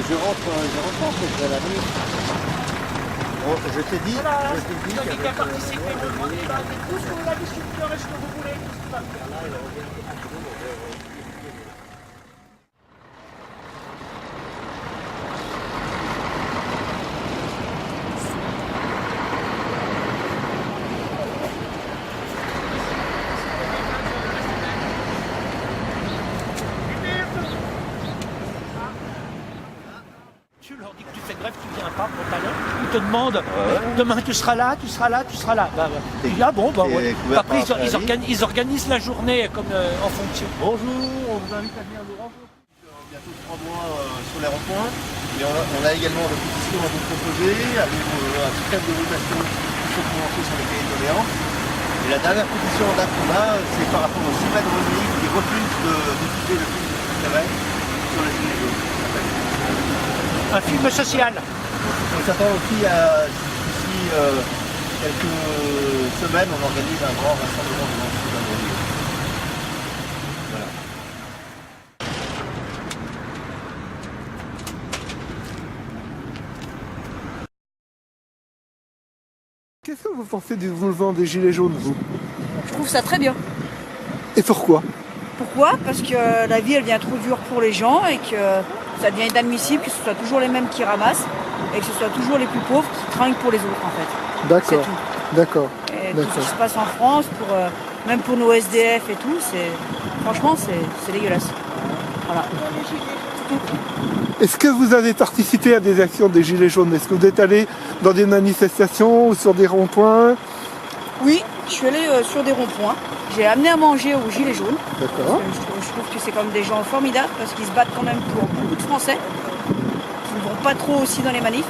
Je rentre je vais la nuit. Bon, je t'ai dit, qu'à participer, demandez tout ce que vous avez sur le cœur et ce que vous voulez. Tu leur dis que tu fais grève, tu viens pas pour talent. Ils te demandent, demain tu seras là, tu seras là, tu seras là. Bah, tu dis, ah bon, bah ouais. Après ils organisent la journée comme en fonction. Bonjour, on vous invite à venir nous rencontrer. Bientôt 3 mois sur les ronds-points. Mais on a également des pétitions à vous proposer, avec un système de votation qui sont commencés sur les cahiers de doléances. Et la dernière pétition en date qu'on a, c'est par rapport au Sylvain Rosny qui refuse de diffuser le film de Prévet sur les gilets jaunes. Un film social. On s'attend aussi à, d'ici quelques semaines, on organise un grand rassemblement de Sylvain Rosny. Voilà. Qu'est-ce que vous pensez du mouvement des Gilets jaunes, vous? Je trouve ça très bien. Et pourquoi? Pourquoi? Parce que la vie elle devient trop dure pour les gens et que ça devient inadmissible que ce soit toujours les mêmes qui ramassent et que ce soit toujours les plus pauvres qui trinquent pour les autres en fait. D'accord, d'accord. Et tout ce qui se passe en France, même pour nos SDF et tout, franchement c'est dégueulasse. Voilà. Est-ce que vous avez participé à des actions des Gilets jaunes? Est-ce que vous êtes allé dans des manifestations ou sur des ronds-points? Oui, je suis allée sur des ronds-points. J'ai amené à manger aux Gilets jaunes. D'accord. Je trouve que c'est comme des gens formidables parce qu'ils se battent quand même pour beaucoup de Français qui ne vont pas trop aussi dans les manifs.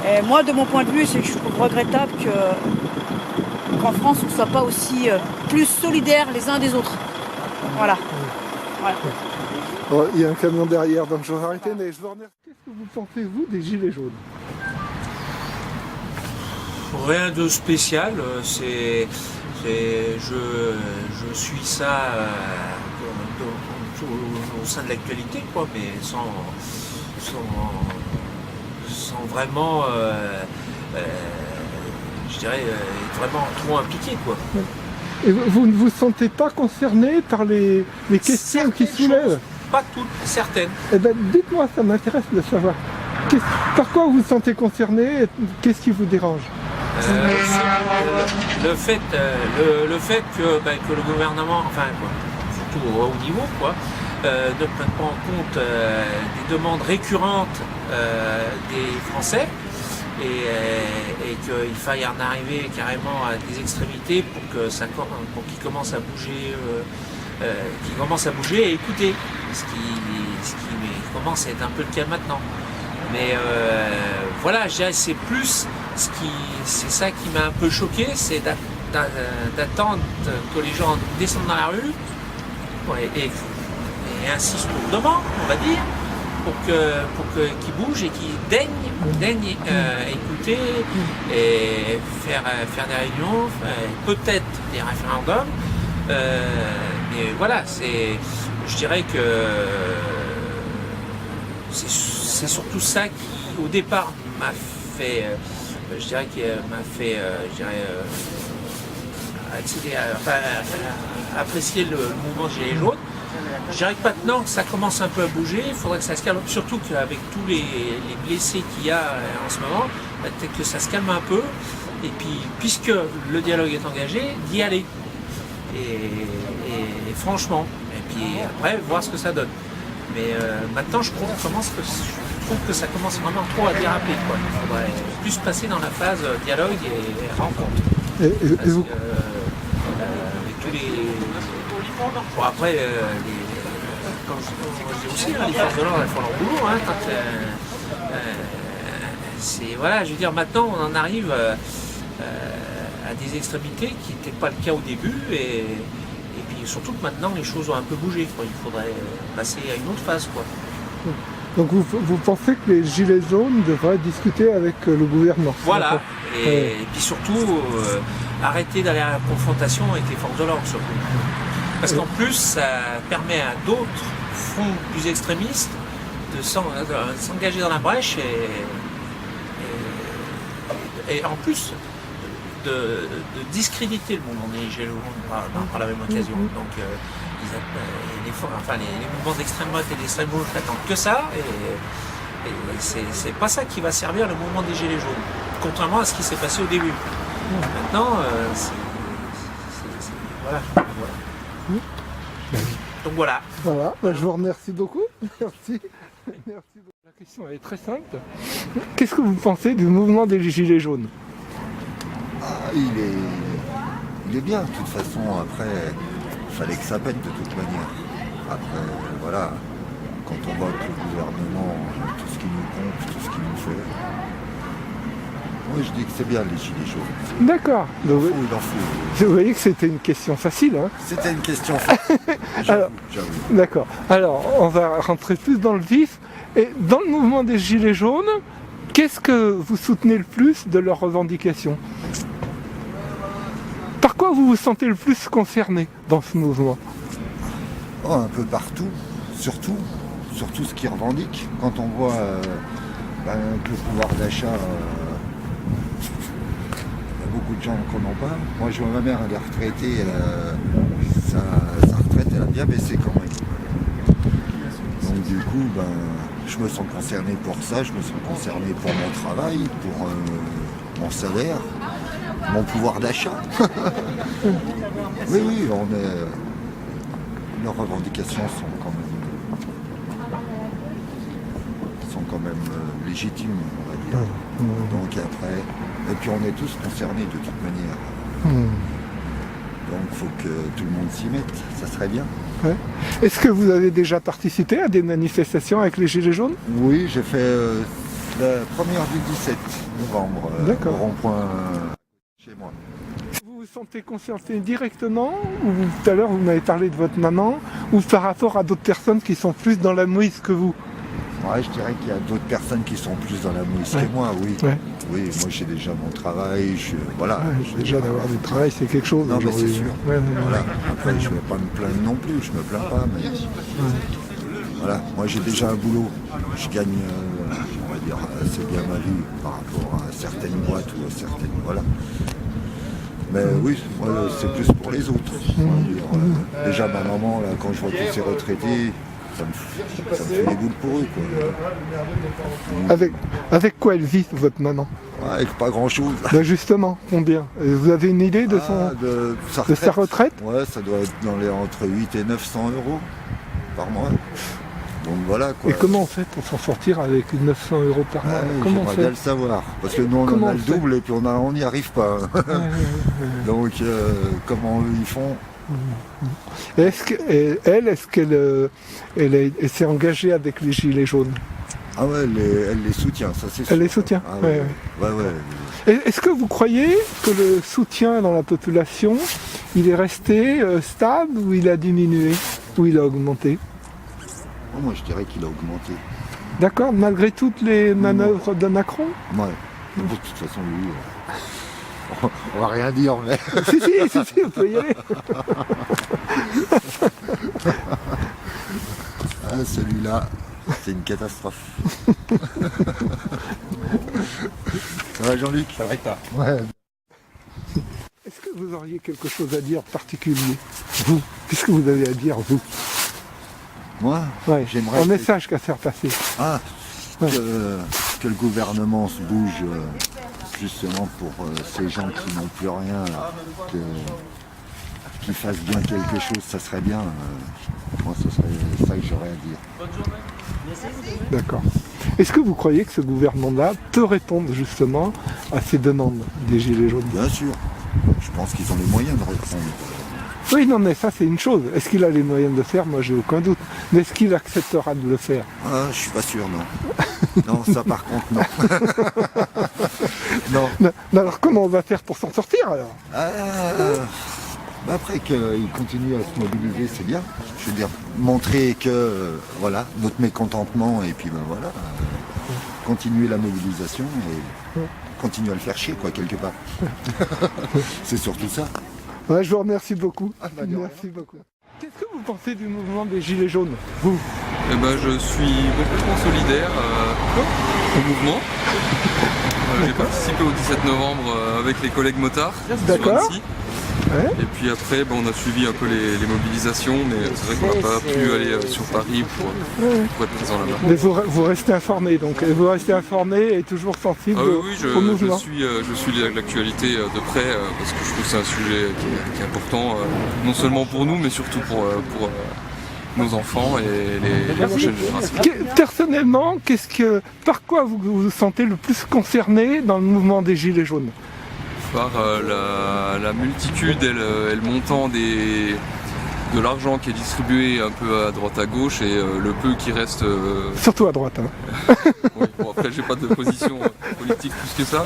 Et moi, de mon point de vue, c'est que je trouve regrettable qu'en France, on ne soit pas aussi plus solidaires les uns des autres. Voilà. Voilà. Oh, il y a un camion derrière, donc je vais arrêter, mais je vous remercie. Qu'est-ce que vous pensez, vous, des Gilets jaunes? Rien de spécial, je suis ça au sein de l'actualité, quoi, mais sans vraiment, je dirais, être vraiment trop impliqué, quoi. Et vous ne vous sentez pas concerné par les questions qui soulèvent? Pas toutes, certaines. Eh bien, dites-moi, ça m'intéresse de savoir. Par quoi vous vous sentez concerné? Qu'est-ce qui vous dérange? Le fait que le gouvernement, enfin quoi, surtout au haut niveau, quoi, ne prenne pas en compte des demandes récurrentes des Français et qu'il faille en arriver carrément à des extrémités pour qu'ils commencent à bouger, et écouter, ce qui commence à être un peu le cas maintenant. Mais voilà, je dirais c'est plus c'est ça qui m'a un peu choqué, c'est d'attendre que les gens descendent dans la rue et insistent lourdement, on va dire, pour qu'ils bougent et qu'ils daignent écouter et faire des réunions, peut-être des référendums. Mais voilà, je dirais que c'est surtout ça qui, au départ, m'a fait, apprécier le mouvement Gilets jaunes. Je dirais que maintenant ça commence un peu à bouger, il faudrait que ça se calme, surtout qu'avec tous les blessés qu'il y a en ce moment, peut-être que ça se calme un peu, et puis puisque le dialogue est engagé, d'y aller. Et franchement, et puis après voir ce que ça donne. Mais maintenant je commence trouve que ça commence vraiment trop à déraper, quoi. Il faudrait plus passer dans la phase dialogue et rencontre. Et vous... avec tous les... Bon, après, comme je dis aussi, hein, les forces de l'ordre, elles font leur boulot. Hein, c'est, voilà, je veux dire, maintenant, on en arrive à des extrémités qui n'étaient pas le cas au début. Et puis surtout que maintenant, les choses ont un peu bougé, quoi. Il faudrait passer à une autre phase, quoi. Donc vous pensez que les Gilets jaunes devraient discuter avec le gouvernement? Voilà, et puis surtout arrêter d'aller à la confrontation avec les forces de l'ordre surtout. Parce qu'en plus ça permet à d'autres fronts plus extrémistes de s'engager dans la brèche et en plus de discréditer le mouvement des Gilets jaunes par la même occasion. Donc les mouvements d'extrême droite et d'extrême gauche n'attendent que ça, et c'est pas ça qui va servir le mouvement des Gilets jaunes, contrairement à ce qui s'est passé au début. Maintenant, voilà. Donc voilà. Voilà, je vous remercie beaucoup. Merci. La question est très simple. Qu'est-ce que vous pensez du mouvement des Gilets jaunes? Il est bien, de toute façon. Après, il fallait que ça pète de toute manière. Après, voilà, quand on voit que le gouvernement, tout ce qu'il nous pompe, tout ce qu'il nous fait, moi je dis que c'est bien les Gilets jaunes. D'accord. Il en faut. Vous voyez que c'était une question facile, hein? C'était une question facile. J'avoue. D'accord. Alors, on va rentrer plus dans le vif. Et dans le mouvement des Gilets jaunes, qu'est-ce que vous soutenez le plus de leurs revendications? Par quoi vous vous sentez le plus concerné dans ce mouvement? Oh, un peu partout, surtout ce qu'ils revendiquent. Quand on voit que le pouvoir d'achat, il y a beaucoup de gens qui n'en ont pas. Moi, je vois ma mère, elle est retraitée, sa retraite, elle a bien baissé quand même. Donc du coup, je me sens concerné pour ça, je me sens concerné pour mon travail, pour mon salaire, mon pouvoir d'achat. Oui, leurs revendications sont quand même légitimes, on va dire. Donc après, et puis on est tous concernés de toute manière. Donc il faut que tout le monde s'y mette, ça serait bien. Ouais. Est-ce que vous avez déjà participé à des manifestations avec les Gilets jaunes? Oui, j'ai fait la première du 17 novembre au rond-point chez moi. Vous vous sentez concerné directement, ou tout à l'heure vous m'avez parlé de votre maman, ou par rapport à d'autres personnes qui sont plus dans la mouise que vous? Ouais, je dirais qu'il y a d'autres personnes qui sont plus dans la mouise que moi, oui. Ouais. Oui, moi j'ai déjà mon travail, voilà. Déjà d'avoir du travail, c'est quelque chose. Non, mais c'est sûr. Voilà. Après, je ne vais pas me plaindre non plus, je me plains pas, mais voilà, moi j'ai déjà un boulot. Je gagne, on va dire, assez bien ma vie par rapport à certaines boîtes ou à certaines. Voilà. Mais oui, moi, c'est plus pour les autres. Déjà ma maman, là, quand je vois tous ces retraités, ça me fait des boules pour eux, quoi. Avec quoi elle vit, votre maman? Avec pas grand-chose. Ben justement, combien? Vous avez une idée de, sa retraite? Ouais, ça doit être entre 8 et 900 euros par mois. Donc voilà, quoi. Et comment on fait pour s'en sortir avec 900 euros par mois? Comment on fait? J'aimerais bien le savoir. Parce que nous, on a le double et puis on n'y arrive pas. Donc, comment eux, ils font? Est-ce qu'elle s'est engagée avec les Gilets jaunes? Ah ouais, elle les soutient, ça c'est sûr. Elle les soutient? Ah ouais. Est-ce que vous croyez que le soutien dans la population, il est resté stable ou il a diminué? Ou il a augmenté? Moi je dirais qu'il a augmenté. D'accord, malgré toutes les manœuvres de Macron? Ouais, de toute façon lui, on va rien dire, mais... si, on peut y aller. Celui-là, c'est une catastrophe. Ça va Jean-Luc? Ça va pas. Ouais. Est-ce que vous auriez quelque chose à dire particulier? Vous, qu'est-ce que vous avez à dire, vous? Moi, ouais. J'aimerais... Un message qu'à faire passer. Que le gouvernement se bouge justement pour ces gens qui n'ont plus rien, qu'ils fassent bien quelque chose, ça serait bien. Moi, ce serait ça que j'aurais à dire. Bonne journée. D'accord. Est-ce que vous croyez que ce gouvernement-là peut répondre justement à ces demandes des Gilets jaunes? Bien sûr. Je pense qu'ils ont les moyens de répondre. Oui, non, mais ça c'est une chose. Est-ce qu'il a les moyens de le faire? Moi, j'ai aucun doute. Mais est-ce qu'il acceptera de le faire? Ah, je suis pas sûr, non. Non, ça par contre, non. Non. Mais alors comment on va faire pour s'en sortir alors? Bah après qu'ils continuent à se mobiliser, c'est bien. Je veux dire, montrer que, voilà, notre mécontentement, et puis ben voilà, continuer la mobilisation et continuer à le faire chier, quoi, quelque part. C'est surtout ça. Ouais, je vous remercie beaucoup. Ah, bah, de rien. Merci beaucoup. Qu'est-ce que vous pensez du mouvement des Gilets jaunes, vous? Eh ben, je suis complètement solidaire au mouvement. J'ai participé au 17 novembre avec les collègues motards. D'accord. Sur Annecy. Ouais. Et puis après, on a suivi un peu les mobilisations, mais c'est vrai qu'on n'a pas pu aller sur Paris pour être présent là-bas. Mais vous restez informé, donc vous restez informé et toujours sensible Ah oui, au mouvement. je suis l'actualité de près parce que je trouve que c'est un sujet qui est important, non seulement pour nous, mais surtout pour nos enfants et les prochaines générations. Personnellement, par quoi vous vous sentez le plus concerné dans le mouvement des Gilets jaunes? Par la multitude et le montant de l'argent qui est distribué un peu à droite à gauche et le peu qui reste... Surtout à droite. Hein. Oui, bon, après j'ai pas de position politique plus que ça,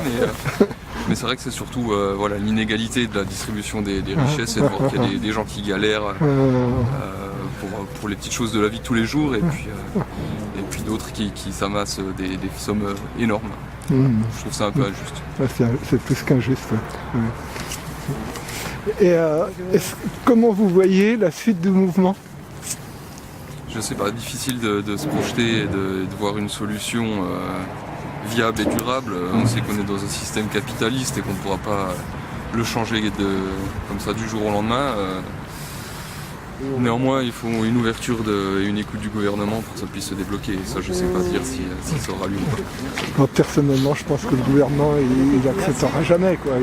mais c'est vrai que c'est surtout voilà, l'inégalité de la distribution des richesses et de voir qu'il y a des gens qui galèrent pour les petites choses de la vie de tous les jours et puis d'autres qui s'amassent des sommes énormes. Je trouve ça un peu injuste. Ouais, c'est plus qu'injuste. Ouais. Et comment vous voyez la suite du mouvement? Je sais pas, difficile de se projeter et de voir une solution viable et durable. On sait qu'on est dans un système capitaliste et qu'on ne pourra pas le changer comme ça du jour au lendemain. Néanmoins, il faut une ouverture et une écoute du gouvernement pour que ça puisse se débloquer. Et ça, je ne sais pas dire si ça aura lieu ou pas. Moi, personnellement, je pense que le gouvernement, il n'acceptera jamais, quoi.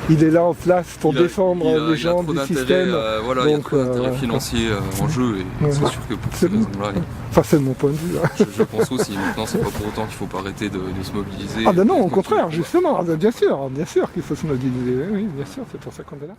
Il est là en place pour défendre les gens du système. Voilà, donc, il y a trop d'intérêts financiers en jeu et c'est sûr que pour ces raisons-là... Enfin, c'est de mon point de vue. Hein. Je pense aussi. Maintenant, c'est pas pour autant qu'il ne faut pas arrêter de se mobiliser. Ah ben non, au contraire, justement. Bien sûr qu'il faut se mobiliser. Oui, bien sûr, c'est pour ça qu'on est là.